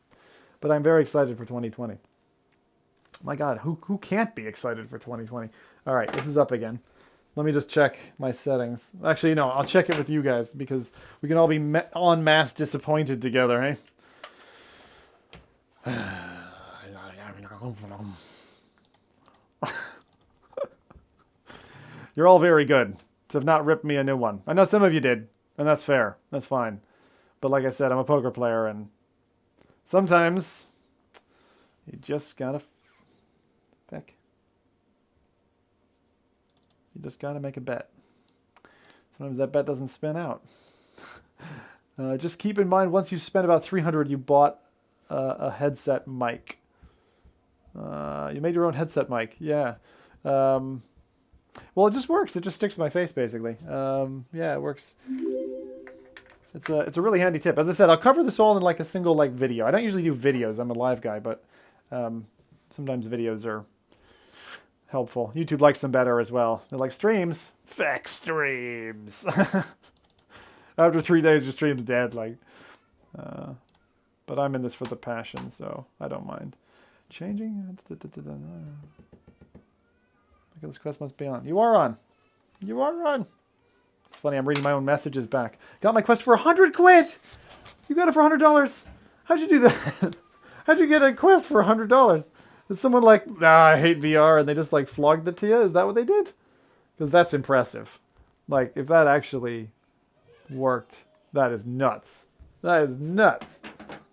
But I'm very excited for 2020. My God, who can't be excited for 2020? All right, this is up again. Let me just check my settings. Actually, no, I'll check it with you guys because we can all be en masse disappointed together, eh? You're all very good to have not ripped me a new one. I know some of you did, and that's fair. That's fine. But like I said, I'm a poker player, and sometimes you just gotta pick. You just gotta make a bet. Sometimes that bet doesn't spin out. Just keep in mind, once you spend about 300, you bought a headset mic. You made your own headset mic, yeah. Well, it just works. It just sticks to my face, basically. Yeah, it works. It's a really handy tip. As I said, I'll cover this all in like a single video. I don't usually do videos. I'm a live guy, but sometimes videos are helpful. YouTube likes them better as well. They're like streams. Feck streams. After 3 days, your stream's dead. But I'm in this for the passion, so I don't mind. Changing. Oculus Quest must be on. You are on. You are on. It's funny, I'm reading my own messages back. Got my Quest for 100 quid! You got it for $100. How'd you do that? How'd you get a Quest for $100? Did someone I hate VR, and they just flogged it to you? Is that what they did? Because that's impressive. If that actually worked, that is nuts. That is nuts.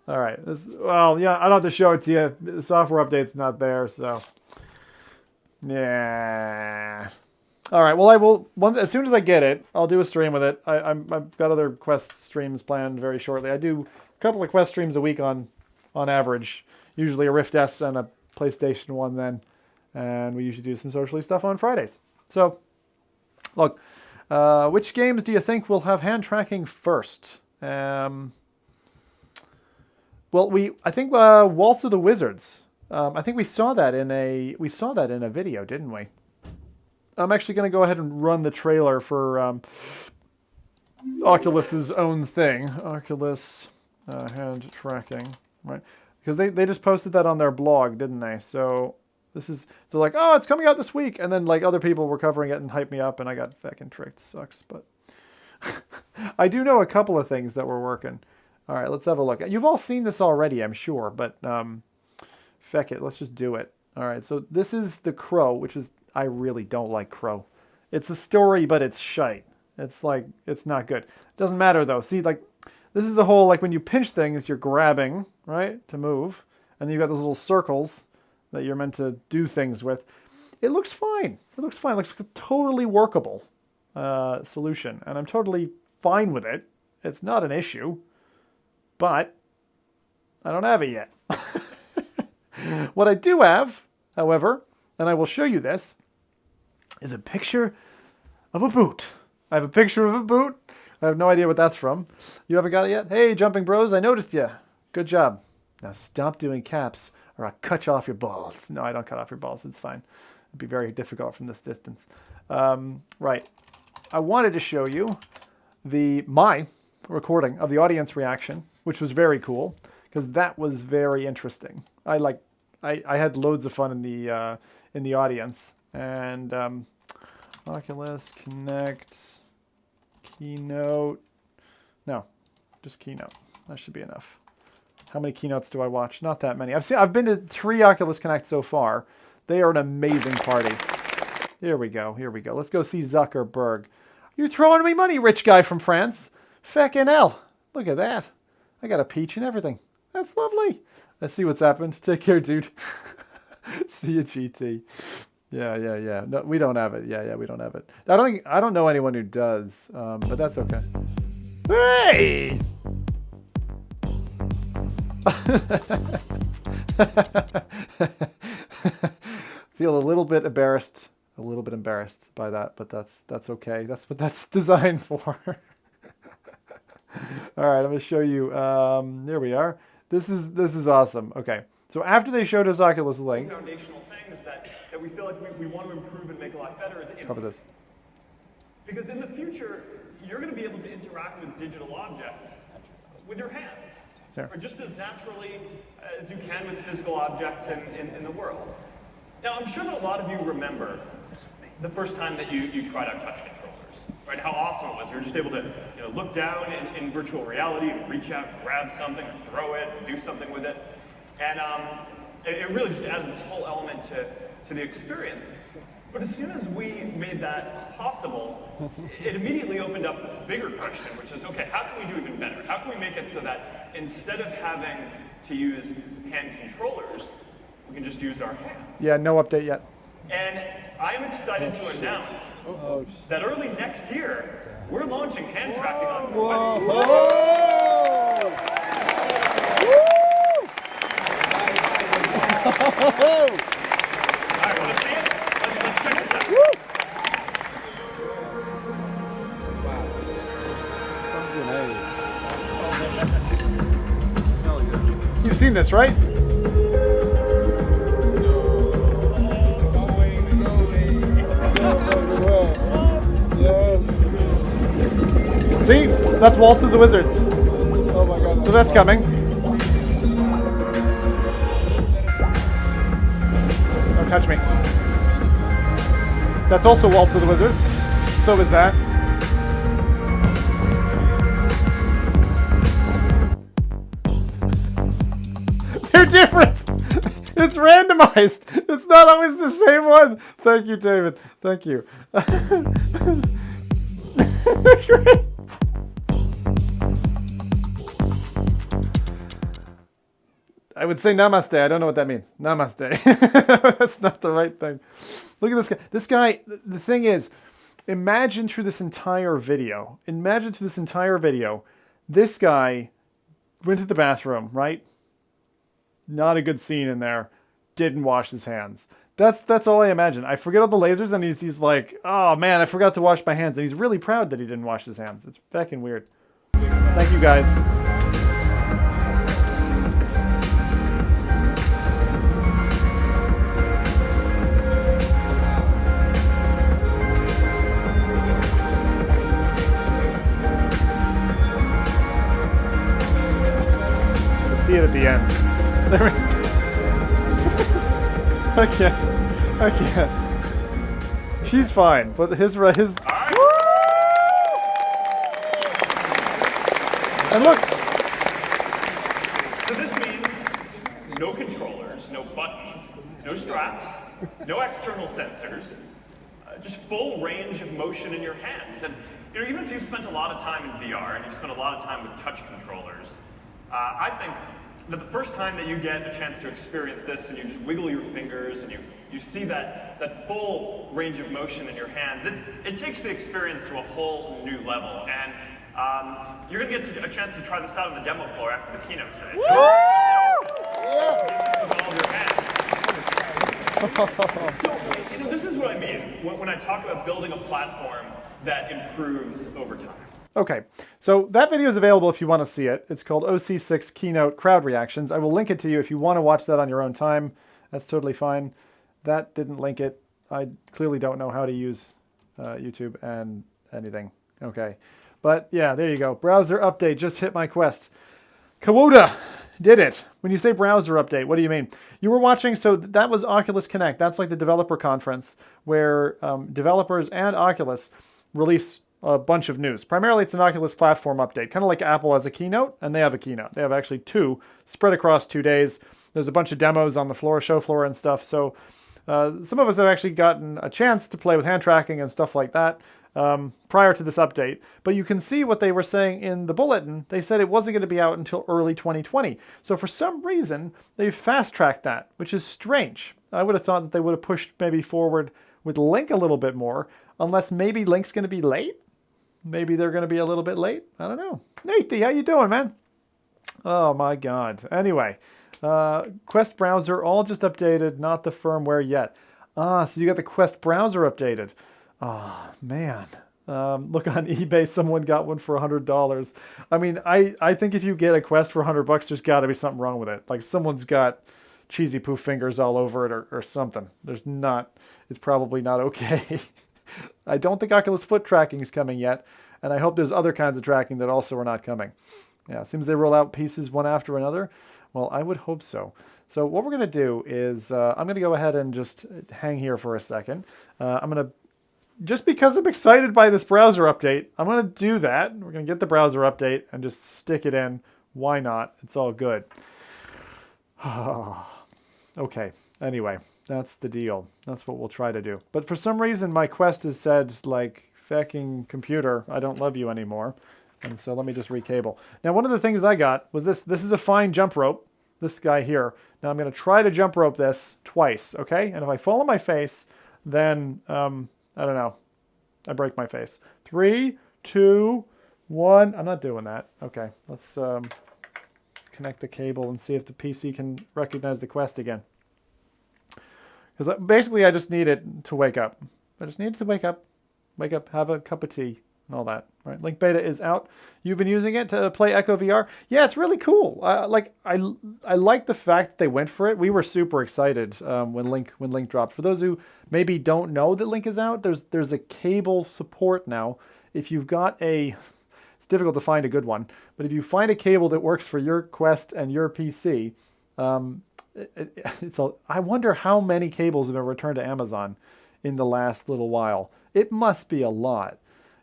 All right. Well, yeah, I don't have to show it to you. The software update's not there, so... Yeah. All right. Well, I will. As soon as I get it, I'll do a stream with it. I've got other Quest streams planned very shortly. I do a couple of Quest streams a week on average. Usually a Rift S and a PlayStation 1 then, and we usually do some socially stuff on Fridays. So, look, which games do you think will have hand tracking first? Well, I think Waltz of the Wizards. I think we saw that in a video, didn't we? I'm actually going to go ahead and run the trailer for Oculus's own thing, Oculus hand tracking, right? Because they just posted that on their blog, didn't they? So they're like, oh, it's coming out this week, and then other people were covering it and hyped me up, and I got fucking tricked. Sucks, but I do know a couple of things that were working. All right, let's have a look. You've all seen this already, I'm sure, but. Feck it, let's just do it. All right, so this is The Crow, which is, I really don't like Crow. It's a story, but it's shite. It's it's not good. Doesn't matter though. See, This is the whole, like when you pinch things, you're grabbing, right, to move. And then you've got those little circles that you're meant to do things with. It looks fine. It looks fine. It looks like a totally workable solution. And I'm totally fine with it. It's not an issue. But I don't have it yet. What I do have, however, and I will show you this, is a picture of a boot. I have a picture of a boot. I have no idea what that's from. You haven't got it yet? Hey, Jumping Bros, I noticed you. Good job. Now stop doing caps or I'll cut off your balls. No, I don't cut off your balls. It's fine. It'd be very difficult from this distance. Right. I wanted to show you my recording of the audience reaction, which was very cool because that was very interesting. I had loads of fun in the audience. And Oculus Connect, Keynote. No, just Keynote. That should be enough. How many keynotes do I watch? Not that many. I've been to 3 Oculus Connect so far. They are an amazing party. Here we go. Here we go. Let's go see Zuckerberg. You're throwing me money, rich guy from France. Feckin' hell. Look at that. I got a peach and everything. That's lovely. Let's see what's happened. Take care, dude. See you, GT. Yeah. No, we don't have it. Yeah, we don't have it. I don't know anyone who does, but that's okay. Hey! Feel a little bit embarrassed by that, but that's okay. That's what that's designed for. All right, I'm going to show you. There we are. This is awesome. Okay, so after they showed us Oculus Link, foundational things that we feel like we want to improve and make a lot better is cover this. Because in the future, you're going to be able to interact with digital objects with your hands, or just as naturally as you can with physical objects in the world. Now, I'm sure that a lot of you remember the first time that you tried out touch controllers, right? How awesome it was. You were just able to look down in virtual reality and reach out, grab something, throw it, do something with it. And it really just added this whole element to the experience. But as soon as we made that possible, it immediately opened up this bigger question, which is, okay, how can we do even better? How can we make it so that instead of having to use hand controllers, we can just use our hands? Yeah, no update yet. And I'm excited to announce that early next year, we're launching hand tracking on Quest. All right, want to see it? Let's check this out. You've seen this, right? See? That's Waltz of the Wizards. Oh my god. So that's coming. Don't touch me. That's also Waltz of the Wizards. So is that. They're different! It's randomized! It's not always the same one! Thank you, David. Thank you. Great. I would say namaste. I don't know what that means. Namaste. That's not the right thing. Look at this guy. This guy, the thing is, imagine through this entire video, this guy went to the bathroom, right? Not a good scene in there. Didn't wash his hands. That's all I imagine. I forget all the lasers and he's like, oh man, I forgot to wash my hands. And he's really proud that he didn't wash his hands. It's fucking weird. Thank you guys. We'll see it at the end. There we go. I can't. She's fine, but his. Woo! And look. So this means no controllers, no buttons, no straps, no external sensors, just full range of motion in your hands. And you know, even if you've spent a lot of time in VR and you've spent a lot of time with touch controllers, I think that the first time that you get a chance to experience this and you just wiggle your fingers and you see that full range of motion in your hands, it takes the experience to a whole new level. And you're going to get a chance to try this out on the demo floor after the keynote today. So, so you know, this is what I mean when I talk about building a platform that improves over time. Okay, so that video is available if you want to see it. It's called OC6 Keynote Crowd Reactions. I will link it to you if you want to watch that on your own time. That's totally fine. That didn't link it. I clearly don't know how to use YouTube and anything. Okay, but yeah, there you go. Browser update just hit my Quest. Kawuda did it. When you say browser update, what do you mean? You were watching, so that was Oculus Connect. That's like the developer conference where developers and Oculus release a bunch of news. Primarily, it's an Oculus platform update, kind of like Apple has a keynote, and they have a keynote. They have actually two spread across 2 days. There's a bunch of demos on the floor, show floor and stuff. So some of us have actually gotten a chance to play with hand tracking and stuff like that prior to this update. But you can see what they were saying in the bulletin. They said it wasn't going to be out until early 2020. So for some reason, they've fast-tracked that, which is strange. I would have thought that they would have pushed maybe forward with Link a little bit more, unless maybe Link's going to be late. Maybe they're going to be a little bit late. I don't know. Nathan, how you doing, man? Oh, my God. Anyway, Quest browser all just updated, not the firmware yet. Ah, so you got the Quest browser updated. Oh, man. Look on eBay, someone got one for $100. I mean, I think if you get a Quest for $100, there's got to be something wrong with it. Like someone's got cheesy poof fingers all over it or something. It's probably not okay. I don't think Oculus foot tracking is coming yet, and I hope there's other kinds of tracking that also are not coming. Yeah, it seems they roll out pieces one after another. Well, I would hope so. So what we're going to do is I'm going to go ahead and just hang here for a second. I'm going to, just because I'm excited by this browser update, I'm going to do that. We're going to get the browser update and just stick it in. Why not? It's all good. Okay, anyway. That's the deal. That's what we'll try to do. But for some reason, my Quest has said, like, fucking computer, I don't love you anymore. And so let me just recable. Now, one of the things I got was this. This is a fine jump rope, this guy here. Now, I'm going to try to jump rope this twice, okay? And if I fall on my face, then, I don't know, I break my face. 3, 2, 1. I'm not doing that. Okay, let's connect the cable and see if the PC can recognize the Quest again. Because basically, I just need it to wake up. I just need it to wake up, have a cup of tea, and all that. Right? Link Beta is out. You've been using it to play Echo VR. Yeah, it's really cool. I like the fact that they went for it. We were super excited when Link dropped. For those who maybe don't know that Link is out, there's a cable support now. If you've got it's difficult to find a good one, but if you find a cable that works for your Quest and your PC. I wonder how many cables have been returned to Amazon in the last little while. It must be a lot.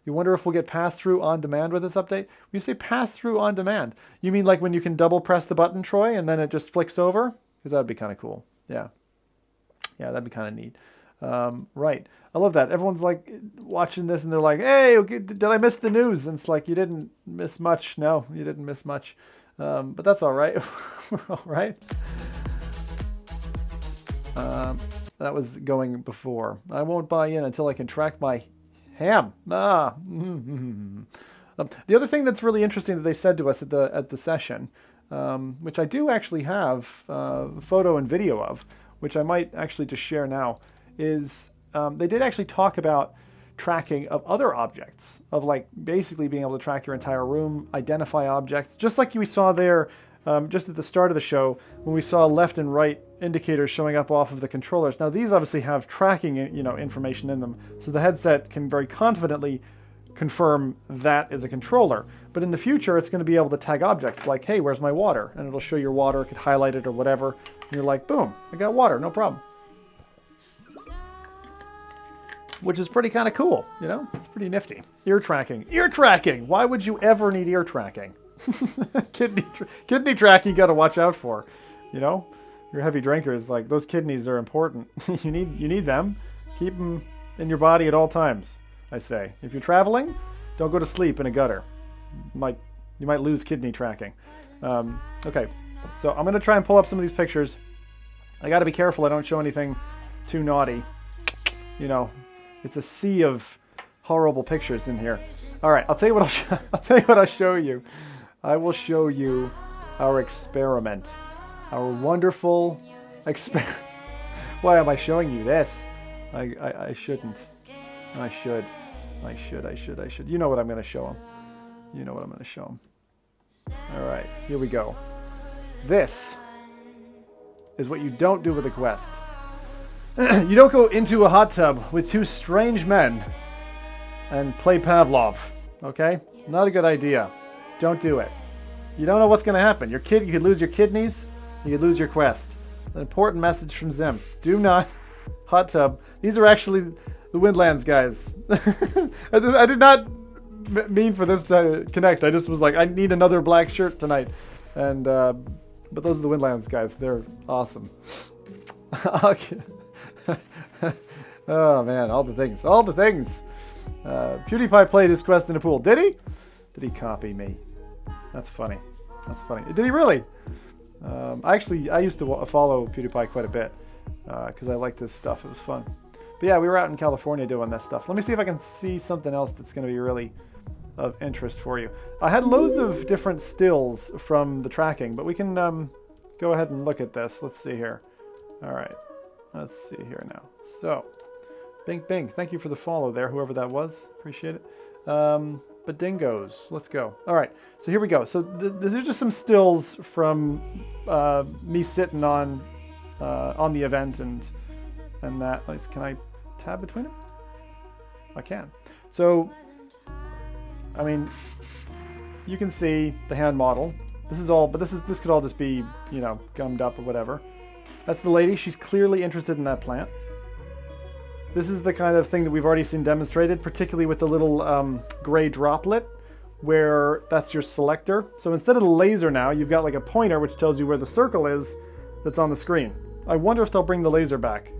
You wonder if we'll get pass-through on demand with this update? When you say pass-through on demand, you mean like when you can double press the button, Troy, and then it just flicks over? Because that would be kind of cool. Yeah. Yeah, that'd be kind of neat. Right. I love that. Everyone's like watching this and they're like, hey, did I miss the news? And it's like, you didn't miss much. No, you didn't miss much. But that's all right. We're all right. That was going before. I won't buy in until I can track my ham. The other thing that's really interesting that they said to us at the session, which I do actually have photo and video of, which I might actually just share now, is they did actually talk about tracking of other objects, of like basically being able to track your entire room, identify objects, just like we saw there just at the start of the show when we saw left and right indicators showing up off of the controllers. Now these obviously have tracking information in them, so the headset can very confidently confirm that is a controller. But in the future, it's going to be able to tag objects like, hey, where's my water? And it'll show your water, it could highlight it or whatever. And you're like, boom, I got water, no problem. Which is pretty kind of cool, It's pretty nifty. Ear tracking. Ear tracking! Why would you ever need ear tracking? Kidney tracking you got to watch out for, You're heavy drinkers, like those kidneys are important. you need them. Keep them in your body at all times, I say. If you're traveling, don't go to sleep in a gutter. You might lose kidney tracking. Okay, so I'm going to try and pull up some of these pictures. I got to be careful I don't show anything too naughty. You know, it's a sea of horrible pictures in here. All right, I'll tell you what I'll tell you what I'll show you. I will show you our experiment, our wonderful experiment. Why am I showing you this? I shouldn't. I should. You know what I'm going to show him. You know what I'm going to show him. All right, here we go. This is what you don't do with a Quest. You don't go into a hot tub with two strange men and play Pavlov, okay? Not a good idea. Don't do it. You don't know what's going to happen. You could lose your kidneys, you could lose your Quest. An important message from Zim. Do not hot tub. These are actually the Windlands guys. I did not mean for this to connect. I just was like, I need another black shirt tonight. And but those are the Windlands guys. They're awesome. Okay. Oh man, all the things. PewDiePie played his Quest in a pool. Did he? Did he copy me? That's funny. That's funny. Did he really? I used to follow PewDiePie quite a bit because I liked his stuff. It was fun. But yeah, we were out in California doing this stuff. Let me see if I can see something else that's going to be really of interest for you. I had loads of different stills from the tracking, but we can go ahead and look at this. Let's see here. All right. Let's see here now. So, Bing Bing, thank you for the follow there, whoever that was. Appreciate it. But dingoes, let's go. All right, so here we go. So these are just some stills from me sitting on the event and that. Can I tab between them? I can. So, I mean, you can see the hand model. This is all, but this could all just be, you know, gummed up or whatever. That's the lady. She's clearly interested in that plant. This is the kind of thing that we've already seen demonstrated, particularly with the little gray droplet, where that's your selector. So instead of the laser now, you've got like a pointer which tells you where the circle is that's on the screen. I wonder if they'll bring the laser back.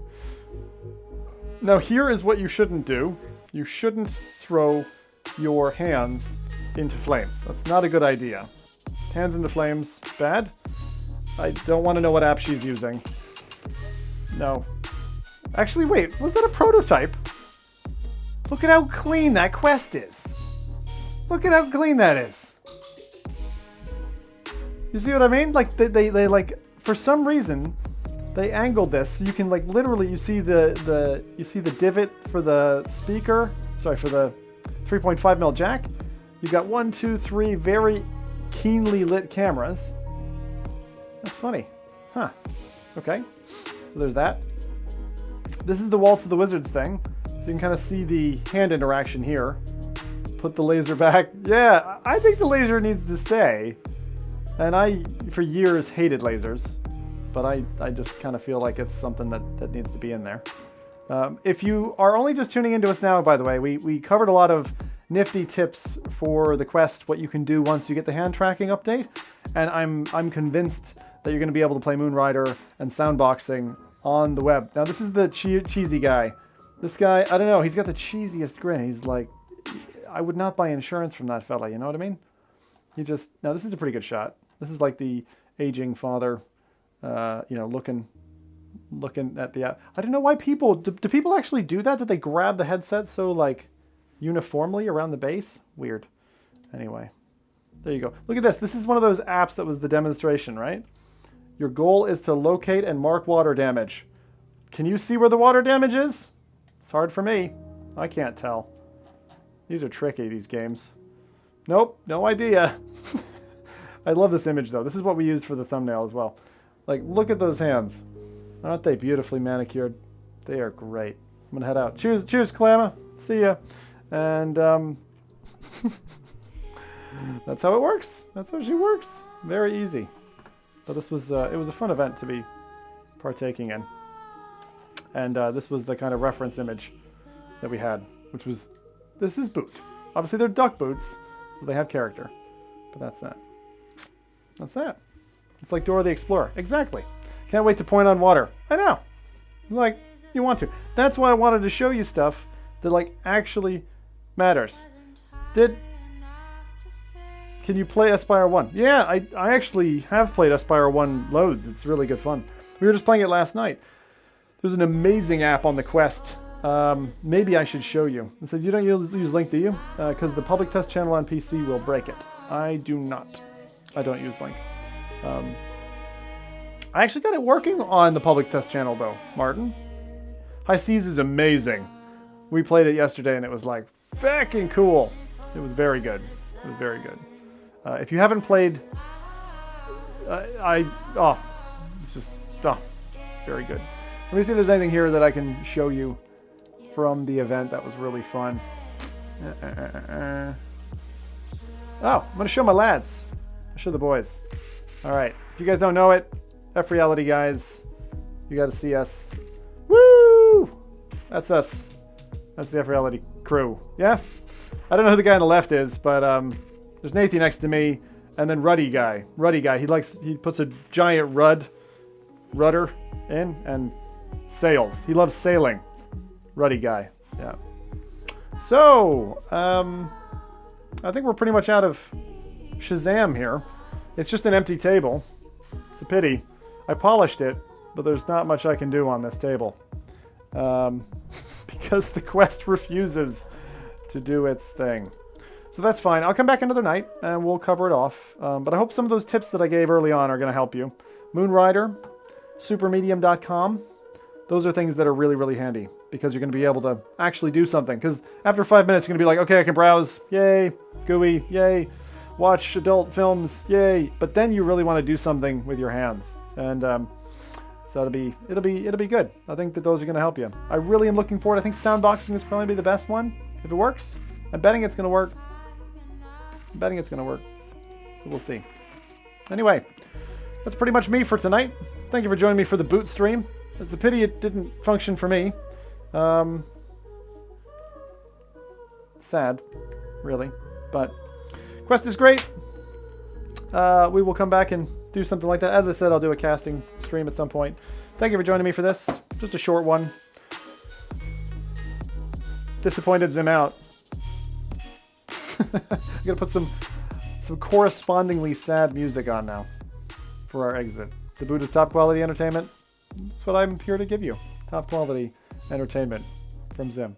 Now here is what you shouldn't do. You shouldn't throw your hands into flames. That's not a good idea. Hands into flames, bad. I don't want to know what app she's using. No. Actually, wait, was that a prototype? Look at how clean that Quest is. Look at how clean that is. You see what I mean? Like, they like, for some reason, they angled this so you can, like, literally, you see the divot for the speaker, sorry, for the 3.5mm jack. You've got 1, 2, 3 very keenly lit cameras. That's funny. Huh. Okay. So there's that. This is the Waltz of the Wizards thing. So you can kind of see the hand interaction here. Put the laser back. Yeah, I think the laser needs to stay. And I, for years, hated lasers. But I just kind of feel like it's something that needs to be in there. If you are only just tuning into us now, by the way, we covered a lot of nifty tips for the Quest, what you can do once you get the hand tracking update. And I'm convinced that you're going to be able to play Moonrider and soundboxing on the web. Now this is the cheesy guy. This guy, I don't know, he's got the cheesiest grin. He's like, I would not buy insurance from that fella, you know what I mean? Now this is a pretty good shot. This is like the aging father, you know, looking at the app. I don't know why people, do people actually do that? Did they grab the headset so like uniformly around the base? Weird. Anyway, there you go. Look at this. This is one of those apps that was the demonstration, right? Your goal is to locate and mark water damage. Can you see where the water damage is? It's hard for me. I can't tell. These are tricky, these games. Nope, no idea. I love this image though. This is what we used for the thumbnail as well. Like, look at those hands. Aren't they beautifully manicured? They are great. I'm gonna head out. Cheers, cheers, Clamma. See ya. And that's how it works. That's how she works. Very easy. But this was, it was a fun event to be partaking in. And this was the kind of reference image that we had, which was, this is boot. Obviously they're duck boots, so they have character. But that's that. That's that. It's like Dora the Explorer. Exactly. Can't wait to point on water. I know. Like, you want to. That's why I wanted to show you stuff that like actually matters. Can you play Aspire 1? Yeah, I actually have played Aspire 1 loads. It's really good fun. We were just playing it last night. There's an amazing app on the Quest. Maybe I should show you. I said, you don't use Link, do you? Because the public test channel on PC will break it. I do not. I don't use Link. I actually got it working on the public test channel, though, Martin. High Seas is amazing. We played it yesterday, and it was, like, fucking cool. It was very good. It was very good. If you haven't played... it's just... very good. Let me see if there's anything here that I can show you from the event that was really fun. Oh, I'm going to show my lads. I'll show the boys. Alright, if you guys don't know it, F Reality guys, you got to see us. Woo! That's us. That's the F Reality crew. Yeah? I don't know who the guy on the left is, but there's Nathan next to me, and then Ruddy guy. Ruddy guy, he puts a giant rudder in and sails. He loves sailing. Ruddy guy. Yeah. So, I think we're pretty much out of Shazam here. It's just an empty table. It's a pity. I polished it, but there's not much I can do on this table. Because the Quest refuses to do its thing. So that's fine. I'll come back another night, and we'll cover it off. But I hope some of those tips that I gave early on are going to help you. Moonrider, supermedium.com. Those are things that are really, really handy because you're going to be able to actually do something. Because after 5 minutes, you're going to be like, okay, I can browse. Yay. GUI. Yay. Watch adult films. Yay. But then you really want to do something with your hands. And so it'll be good. I think that those are going to help you. I really am looking forward. I think soundboxing is probably the best one. If it works, I'm betting it's going to work. I'm betting it's going to work. So we'll see. Anyway, that's pretty much me for tonight. Thank you for joining me for the boot stream. It's a pity it didn't function for me. Sad, really. But Quest is great. We will come back and do something like that. As I said, I'll do a casting stream at some point. Thank you for joining me for this. Just a short one. Disappointed Zim out. I'm gonna put some correspondingly sad music on now for our exit. The boot is top quality entertainment. That's what I'm here to give you. Top quality entertainment from Zim.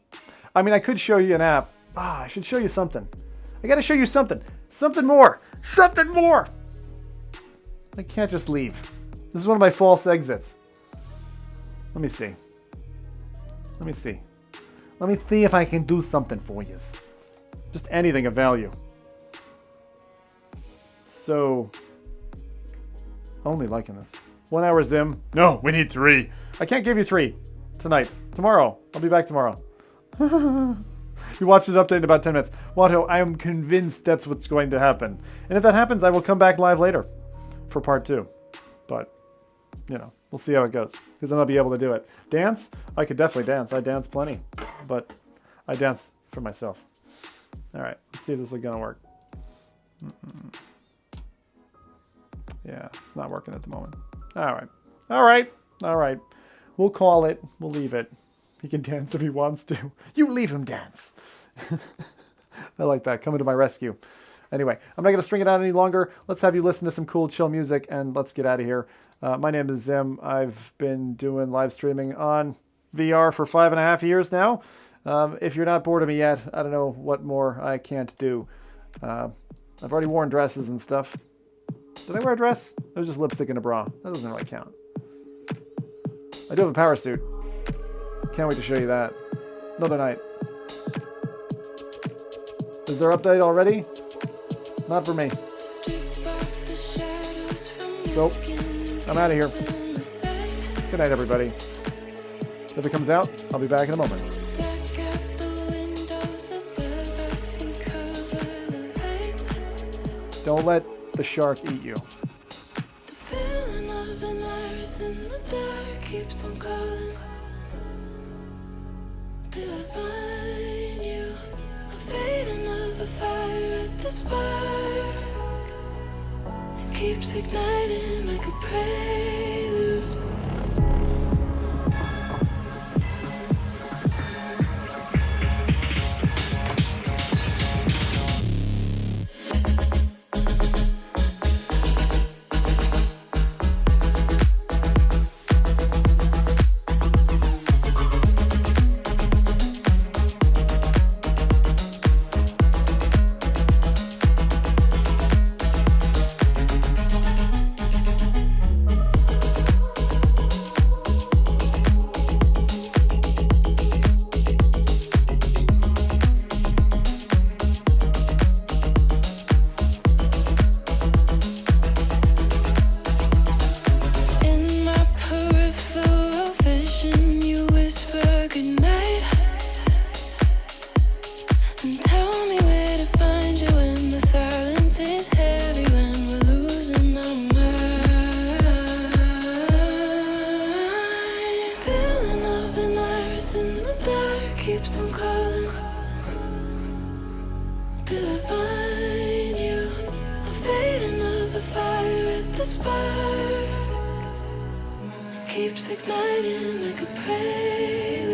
I mean, I could show you an app. I should show you something. I gotta show you something. Something more. Something more. I can't just leave. This is one of my false exits. Let me see. Let me see. Let me see if I can do something for you. Just anything of value. So, only liking this. 1 hour Zim. No, we need 3. I can't give you 3 tonight. Tomorrow. I'll be back tomorrow. You watched it update in about 10 minutes. Watto, I am convinced that's what's going to happen. And if that happens, I will come back live later for part 2. But, you know, we'll see how it goes. Because then I'll be able to do it. Dance? I could definitely dance. I dance plenty. But I dance for myself. Alright, let's see if this is going to work. Yeah, it's not working at the moment. Alright. We'll call it. We'll leave it. He can dance if he wants to. You leave him dance. I like that. Coming to my rescue. Anyway, I'm not going to string it out any longer. Let's have you listen to some cool, chill music, and let's get out of here. My name is Zim. I've been doing live streaming on VR for 5.5 years now. If you're not bored of me yet, I don't know what more I can't do. I've already worn dresses and stuff. Did I wear a dress? It was just lipstick and a bra. That doesn't really count. I do have a power suit. Can't wait to show you that. Another night. Is there update already? Not for me. So, I'm out of here. Good night, everybody. If it comes out, I'll be back in a moment. Don't let the shark eat you. The feeling of an iris in the dark keeps on calling. Till I find you, a fading of a fire at the spark keeps igniting like a prelude. till I find you. A fading of a fire at the spark keeps igniting like a prelude.